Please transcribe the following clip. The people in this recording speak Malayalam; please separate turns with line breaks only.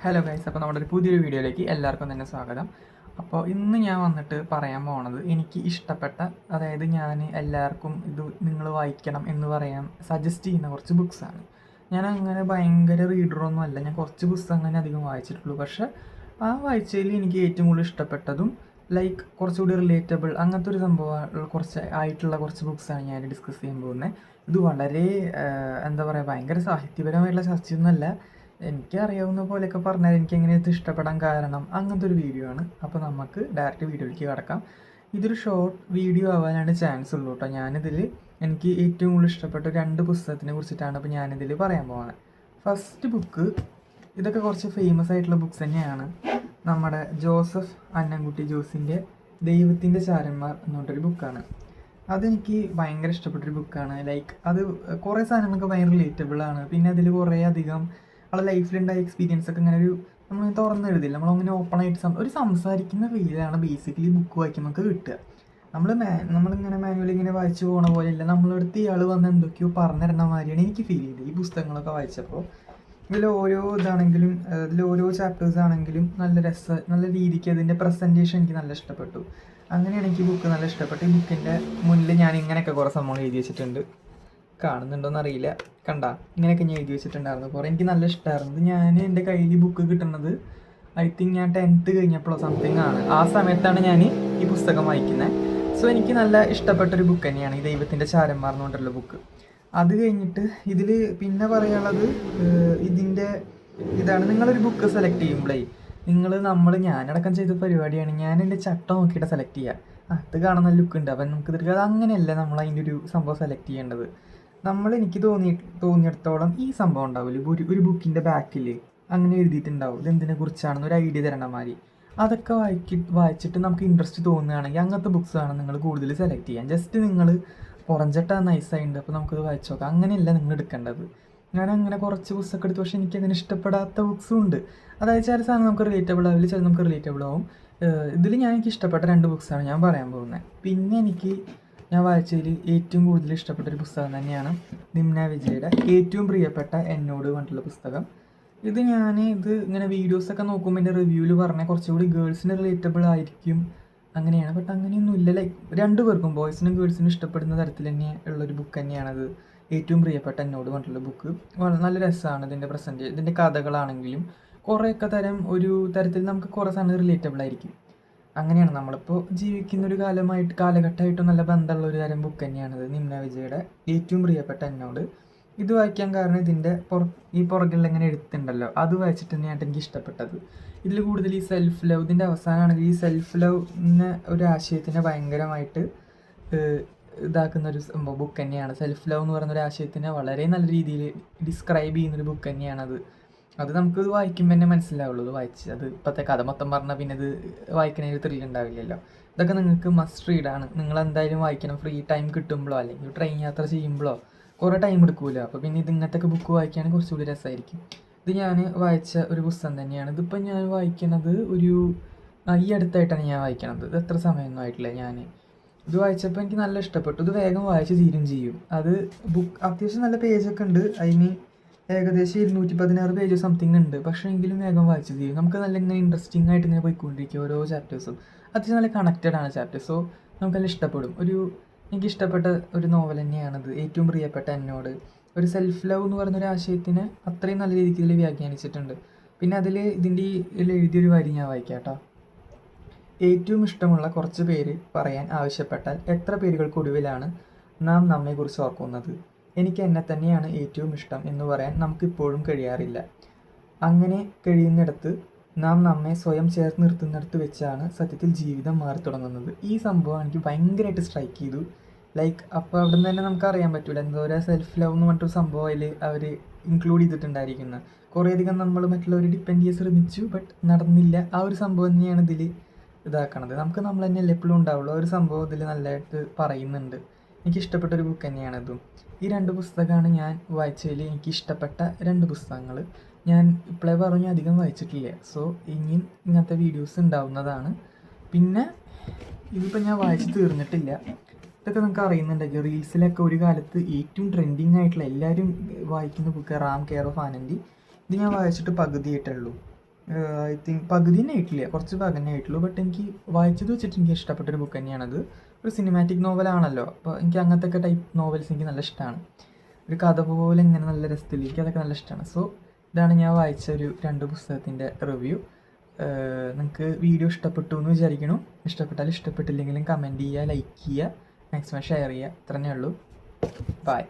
ഹലോ ഗൈസ്, അപ്പോൾ നമ്മുടെ ഒരു പുതിയൊരു വീഡിയോയിലേക്ക് എല്ലാവർക്കും തന്നെ സ്വാഗതം. അപ്പോൾ ഇന്ന് ഞാൻ വന്നിട്ട് പറയാൻ പോണത് എനിക്ക് ഇഷ്ടപ്പെട്ട, അതായത് ഞാൻ എല്ലാവർക്കും ഇത് നിങ്ങൾ വായിക്കണം എന്ന് പറയാൻ സജസ്റ്റ് ചെയ്യുന്ന കുറച്ച് ബുക്സാണ്. ഞാൻ അങ്ങനെ ഭയങ്കര റീഡറൊന്നും അല്ല, ഞാൻ കുറച്ച് പുസ്തകങ്ങൾ അധികം വായിച്ചിട്ടുള്ളൂ. പക്ഷേ ആ വായിച്ചതിൽ എനിക്ക് ഏറ്റവും കൂടുതൽ ഇഷ്ടപ്പെട്ടതും കുറച്ചുകൂടി റിലേറ്റബിൾ അങ്ങനത്തെ ഒരു സംഭവം കുറച്ച് ആയിട്ടുള്ള കുറച്ച് ബുക്സാണ് ഞാൻ ഡിസ്കസ് ചെയ്യാൻ പോകുന്നത്. ഇത് വളരെ എന്താ പറയുക, ഭയങ്കര സാഹിത്യപരമായിട്ടുള്ള ചർച്ചയൊന്നുമല്ല. എനിക്കറിയാവുന്ന പോലെയൊക്കെ പറഞ്ഞാൽ എനിക്ക് എങ്ങനെ ഇത് ഇഷ്ടപ്പെടാൻ കാരണം അങ്ങനത്തെ ഒരു വീഡിയോ ആണ്. അപ്പോൾ നമുക്ക് ഡയറക്റ്റ് വീഡിയോയിലേക്ക് കിടക്കാം. ഇതൊരു ഷോർട്ട് വീഡിയോ ആവാനാണ് ചാൻസ് ഉള്ളൂ കേട്ടോ. ഞാനിതിൽ എനിക്ക് ഏറ്റവും കൂടുതൽ ഇഷ്ടപ്പെട്ട 2 പുസ്തകത്തിനെ കുറിച്ചിട്ടാണ് അപ്പോൾ ഞാനിതിൽ പറയാൻ പോകുന്നത്. ഫസ്റ്റ് ബുക്ക്, ഇതൊക്കെ കുറച്ച് ഫേമസ് ആയിട്ടുള്ള ബുക്സ് തന്നെയാണ്. നമ്മുടെ ജോസഫ് അന്നംകുട്ടി ജോസിൻ്റെ ദൈവത്തിൻ്റെ ചാരന്മാർ എന്ന് പറഞ്ഞൊരു ബുക്കാണ്. അതെനിക്ക് ഭയങ്കര ഇഷ്ടപ്പെട്ടൊരു ബുക്കാണ്. അത് കുറേ സാധനങ്ങളൊക്കെ ഭയങ്കര റിലേറ്റബിൾ ആണ്. പിന്നെ അതിൽ കുറേ അധികം അവളുടെ ലൈഫിലുണ്ടായ എക്സ്പീരിയൻസ് ഒക്കെ ഇങ്ങനെ നമ്മൾ തുറന്ന് എഴുതില്ല, നമ്മളങ്ങനെ ഓപ്പൺ ആയിട്ട് ഒരു സംസാരിക്കുന്ന ഫീലാണ് ബേസിക്കലി ബുക്ക് വായിക്കുമ്പോൾ നമുക്ക് കിട്ടുക. നമ്മളിങ്ങനെ മാനുവലി ഇങ്ങനെ വായിച്ചു പോകണ പോലെയല്ല, നമ്മളടുത്ത് ഇയാൾ വന്ന് എന്തൊക്കെയോ പറഞ്ഞു തരുന്ന മാതിരിയാണ് എനിക്ക് ഫീൽ ചെയ്തത് ഈ പുസ്തകങ്ങളൊക്കെ വായിച്ചപ്പോൾ. ഇതിൽ ഓരോ ഇതാണെങ്കിലും അതിൽ ഓരോ ചാപ്റ്റേഴ്സ് ആണെങ്കിലും നല്ല രീതിക്ക് അതിൻ്റെ പ്രസൻറ്റേഷൻ എനിക്ക് നല്ല ഇഷ്ടപ്പെട്ടു. അങ്ങനെയാണ് എനിക്ക് ബുക്ക് നല്ല ഇഷ്ടപ്പെട്ടു. ഈ ബുക്കിൻ്റെ മുന്നിൽ ഞാൻ ഇങ്ങനെയൊക്കെ കുറേ സംഭവങ്ങൾ എഴുതി വെച്ചിട്ടുണ്ട്, കാണുന്നുണ്ടോയെന്ന് അറിയില്ല. ഇങ്ങനെയൊക്കെ ഞാൻ എഴുതി വെച്ചിട്ടുണ്ടായിരുന്നു കുറേ. എനിക്ക് നല്ല ഇഷ്ടമായിരുന്നു. ഞാൻ എൻ്റെ കയ്യിൽ ബുക്ക് കിട്ടുന്നത് ഐ തിങ്ക് ഞാൻ 10th കഴിഞ്ഞപ്പോഴോ സംതിങ് ആണ്. ആ സമയത്താണ് ഞാൻ ഈ പുസ്തകം വായിക്കുന്നത്. സോ എനിക്ക് നല്ല ഇഷ്ടപ്പെട്ടൊരു ബുക്ക് തന്നെയാണ് ഈ ദൈവത്തിൻ്റെ ചാരന്മാർ എന്ന് പറഞ്ഞിട്ടുള്ള ബുക്ക്. അത് കഴിഞ്ഞിട്ട് ഇതിൽ പിന്നെ പറയാനുള്ളത് ഇതിൻ്റെ ഇതാണ്, നിങ്ങളൊരു ബുക്ക് സെലക്ട് ചെയ്യുമ്പോഴേ ഞാനടക്കം ചെയ്ത പരിപാടിയാണ്, ഞാൻ എൻ്റെ ചട്ടം നോക്കിയിട്ട് സെലക്ട് ചെയ്യുക. അത് കാണുന്ന ലുക്ക് ഉണ്ട്, അപ്പം നമുക്ക് തീർക്കുക. അത് അങ്ങനെയല്ല നമ്മൾ അതിൻ്റെ ഒരു സംഭവം സെലക്ട് ചെയ്യേണ്ടത്. എനിക്ക് തോന്നിയിടത്തോളം ഈ സംഭവം ഉണ്ടാവില്ല, ഒരു ബുക്കിൻ്റെ ബാക്കിൽ അങ്ങനെ എഴുതിയിട്ടുണ്ടാവും ഇതെന്തിനെ കുറിച്ചാണെന്ന് ഒരു ഐഡിയ തരണ മാതിരി. അതൊക്കെ വായിച്ചിട്ട് നമുക്ക് ഇൻട്രസ്റ്റ് തോന്നുകയാണെങ്കിൽ അങ്ങനത്തെ ബുക്സാണ് നിങ്ങൾ കൂടുതൽ സെലക്ട് ചെയ്യാൻ. ജസ്റ്റ് നിങ്ങൾ പുറഞ്ചട്ട നൈസായിട്ടുണ്ട് അപ്പോൾ നമുക്കത് വായിച്ചു നോക്കാം, അങ്ങനെയല്ല നിങ്ങൾ എടുക്കേണ്ടത്. ഞാൻ അങ്ങനെ കുറച്ച് പുസ്തകം എടുത്തു, പക്ഷേ എനിക്കങ്ങനെ ഇഷ്ടപ്പെടാത്ത ബുക്സും ഉണ്ട്. അതായത് ചില സാധനം നമുക്ക് റിലേറ്റബിൾ ആവില്ല, ചില നമുക്ക് റിലേറ്റബിൾ ആവും. ഇതിൽ എനിക്ക് ഇഷ്ടപ്പെട്ട 2 ബുക്സാണ് ഞാൻ പറയാൻ പോകുന്നത്. പിന്നെ ഞാൻ വായിച്ചതിൽ ഏറ്റവും കൂടുതൽ ഇഷ്ടപ്പെട്ടൊരു പുസ്തകം തന്നെയാണ് നിമ്ന വിജയുടെ ഏറ്റവും പ്രിയപ്പെട്ട എന്നോട് പറഞ്ഞിട്ടുള്ള പുസ്തകം. ഇത് ഇങ്ങനെ വീഡിയോസൊക്കെ നോക്കുമ്പോൾ എൻ്റെ റിവ്യൂവിൽ പറഞ്ഞാൽ കുറച്ചുകൂടി ഗേൾസിന് റിലേറ്റബിൾ ആയിരിക്കും അങ്ങനെയാണ്. ബട്ട് അങ്ങനെയൊന്നും ഇല്ല. 2 പേർക്കും ബോയ്സിനും ഗേൾസിനും ഇഷ്ടപ്പെടുന്ന തരത്തിൽ തന്നെ ഉള്ളൊരു ബുക്ക് തന്നെയാണത്. ഏറ്റവും പ്രിയപ്പെട്ട എന്നോട് പറഞ്ഞിട്ടുള്ള ബുക്ക് നല്ല രസമാണ്. ഇതിൻ്റെ കഥകളാണെങ്കിലും കുറേയൊക്കെ ഒരു തരത്തിൽ നമുക്ക് കുറേ സാധനം റിലേറ്റബിൾ ആയിരിക്കും. അങ്ങനെയാണ് നമ്മളിപ്പോൾ ജീവിക്കുന്നൊരു കാലഘട്ടമായിട്ടും നല്ല ബന്ധമുള്ള ഒരു തരം ബുക്ക് തന്നെയാണിത്, നിമ്ന വിജയുടെ ഏറ്റവും പ്രിയപ്പെട്ട എന്നോട്. ഇത് വായിക്കാൻ കാരണം ഇതിൻ്റെ ഈ പുറകിൽ എങ്ങനെ എഴുത്തുണ്ടല്ലോ, അത് വായിച്ചിട്ട് തന്നെയാണ് എനിക്ക് ഇഷ്ടപ്പെട്ടത്. ഇതിൽ കൂടുതൽ ഈ സെൽഫ് ലവ്, ഇതിൻ്റെ അവസാനമാണെങ്കിൽ ഈ സെൽഫ് ലവ് എന്ന ഒരു ആശയത്തിനെ ഭയങ്കരമായിട്ട് ഇതാക്കുന്ന ഒരു ബുക്ക് തന്നെയാണ്. സെൽഫ് ലവ് എന്ന് പറയുന്ന ഒരു ആശയത്തിനെ വളരെ നല്ല രീതിയിൽ ഡിസ്ക്രൈബ് ചെയ്യുന്നൊരു ബുക്ക് തന്നെയാണത്. അത് നമുക്കിത് വായിക്കുമ്പോൾ തന്നെ മനസ്സിലാവുള്ളൂ. ഇത് അത് ഇപ്പോഴത്തെ കഥ മൊത്തം പറഞ്ഞാൽ പിന്നെ ഇത് വായിക്കണതിൽ ത്രില്ല് ഉണ്ടാവില്ലല്ലോ. ഇതൊക്കെ നിങ്ങൾക്ക് മസ്റ്റ് റീഡാണ്, നിങ്ങൾ എന്തായാലും വായിക്കണം. ഫ്രീ ടൈം കിട്ടുമ്പോഴോ അല്ലെങ്കിൽ ട്രെയിൻ യാത്ര ചെയ്യുമ്പോഴോ കുറേ ടൈം എടുക്കുമല്ലോ, അപ്പോൾ പിന്നെ ഇങ്ങനത്തെ ബുക്ക് വായിക്കുകയാണെങ്കിൽ കുറച്ചുകൂടി രസമായിരിക്കും. ഇത് ഞാൻ വായിച്ച ഒരു പുസ്തകം തന്നെയാണ്. ഇതിപ്പോൾ ഞാൻ വായിക്കണത് ഈ അടുത്തായിട്ടാണ് ഞാൻ വായിക്കണത്. ഇത് എത്ര സമയമൊന്നും ആയിട്ടില്ല. ഇത് വായിച്ചപ്പോൾ എനിക്ക് നല്ല ഇഷ്ടപ്പെട്ടു. ഇത് വേഗം വായിച്ച് തീരും ചെയ്യും. അത് ബുക്ക് അത്യാവശ്യം നല്ല പേജൊക്കെ ഉണ്ട്, അതിന് ഏകദേശം 216 പേജ് സംതിങ് ഉണ്ട്. പക്ഷേ എങ്കിലും വേഗം വായിച്ച് തീരും. നമുക്ക് നല്ല ഇങ്ങനെ ഇൻട്രസ്റ്റിംഗ് ആയിട്ട് ഇങ്ങനെ പോയിക്കൊണ്ടിരിക്കും ഓരോ ചാപ്റ്റേഴ്സും. അത്യാവശ്യം നല്ല കണക്റ്റഡ് ആണ് ചാപ്റ്റേഴ്സ്. സോ നമുക്കെല്ലാം ഇഷ്ടപ്പെടും. എനിക്കിഷ്ടപ്പെട്ട ഒരു നോവൽ തന്നെയാണത്, ഏറ്റവും പ്രിയപ്പെട്ട എന്നോട്. ഒരു സെൽഫ് ലവ് എന്ന് പറയുന്നൊരു ആശയത്തിനെ അത്രയും നല്ല രീതിക്ക് ഇതിൽ വ്യാഖ്യാനിച്ചിട്ടുണ്ട്. പിന്നെ ഇതിൻ്റെ എഴുതിയൊരു വരി ഞാൻ വായിക്കാം കേട്ടോ. ഏറ്റവും ഇഷ്ടമുള്ള കുറച്ച് പേര് പറയാൻ ആവശ്യപ്പെട്ടാൽ എത്ര പേരുകൾക്കൊടുവിലാണ് നാം നമ്മെക്കുറിച്ച് ഓർക്കുന്നത്. എനിക്ക് എന്നെ തന്നെയാണ് ഏറ്റവും ഇഷ്ടം എന്ന് പറയാൻ നമുക്കിപ്പോഴും കഴിയാറില്ല. അങ്ങനെ കഴിയുന്നിടത്ത് നാം നമ്മെ സ്വയം ചേർത്ത് നിർത്തുന്നിടത്ത് വെച്ചാണ് സത്യത്തിൽ ജീവിതം മാറി തുടങ്ങുന്നത്. ഈ സംഭവം എനിക്ക് ഭയങ്കരമായിട്ട് സ്ട്രൈക്ക് ചെയ്തു. അപ്പോൾ അവിടെ നിന്ന് തന്നെ നമുക്ക് അറിയാൻ പറ്റില്ല എന്തോരം സെൽഫ് ലവ് എന്ന് പറഞ്ഞിട്ടൊരു സംഭവം അതിൽ അവർ ഇൻക്ലൂഡ് ചെയ്തിട്ടുണ്ടായിരിക്കുന്നത്. കുറേയധികം നമ്മൾ മറ്റുള്ളവർ ഡിപ്പെൻഡ് ചെയ്യാൻ ശ്രമിച്ചു, ബട്ട് നടന്നില്ല. ആ ഒരു സംഭവം തന്നെയാണ് ഇതിൽ ഇതാക്കണത്. നമുക്ക് നമ്മൾ തന്നെയല്ല എപ്പോഴും ഉണ്ടാവുള്ളൂ. ആ ഒരു സംഭവം ഇതിൽ നല്ലതായിട്ട് പറയുന്നുണ്ട്. എനിക്കിഷ്ടപ്പെട്ടൊരു ബുക്ക് തന്നെയാണ് ഇതും. ഈ 2 പുസ്തകമാണ് ഞാൻ വായിച്ചതിൽ എനിക്കിഷ്ടപ്പെട്ട 2 പുസ്തകങ്ങൾ. ഞാൻ ഇപ്പോഴേ പറഞ്ഞു അധികം വായിച്ചിട്ടില്ല. സോ ഇനിയും ഇങ്ങനത്തെ വീഡിയോസ് ഉണ്ടാവുന്നതാണ്. പിന്നെ ഇതിപ്പോൾ ഞാൻ വായിച്ച് തീർന്നിട്ടില്ല. ഇതൊക്കെ നിങ്ങൾക്ക് അറിയുന്നുണ്ടെങ്കിൽ റീൽസിലൊക്കെ ഒരു കാലത്ത് ഏറ്റവും ട്രെൻഡിങ് ആയിട്ടുള്ള എല്ലാവരും വായിക്കുന്ന book Ram care of Anandi. ഇത് ഞാൻ വായിച്ചിട്ട് പകുതിയായിട്ടുള്ളൂ. ഐ തിങ്ക് പകുതി തന്നെ ആയിട്ടില്ല, കുറച്ച് ഭാഗം തന്നെ ആയിട്ടുള്ളൂ. ബട്ട് എനിക്ക് വായിച്ചത് വെച്ചിട്ട് എനിക്ക് ഇഷ്ടപ്പെട്ടൊരു ബുക്ക് തന്നെയാണത്. ഒരു സിനിമാറ്റിക് നോവലാണല്ലോ, അപ്പോൾ എനിക്ക് അങ്ങനത്തെ ഒക്കെ ടൈപ്പ് നോവൽസ് എനിക്ക് നല്ല ഇഷ്ടമാണ്. ഒരു കഥ പോലെ ഇങ്ങനെ നല്ല രസത്തിൽ എനിക്കതൊക്കെ നല്ല ഇഷ്ടമാണ്. സോ ഇതാണ് ഞാൻ വായിച്ച ഒരു 2 പുസ്തകത്തിൻ്റെ റിവ്യൂ. നിങ്ങൾക്ക് വീഡിയോ ഇഷ്ടപ്പെട്ടു എന്ന് വിചാരിക്കണം. ഇഷ്ടപ്പെട്ടാൽ ഇഷ്ടപ്പെട്ടില്ലെങ്കിലും കമൻറ്റ് ചെയ്യുക, ലൈക്ക് ചെയ്യുക, മാക്സിമം ഷെയർ ചെയ്യുക. ഇത്ര തന്നെ ഉള്ളൂ. ബൈ.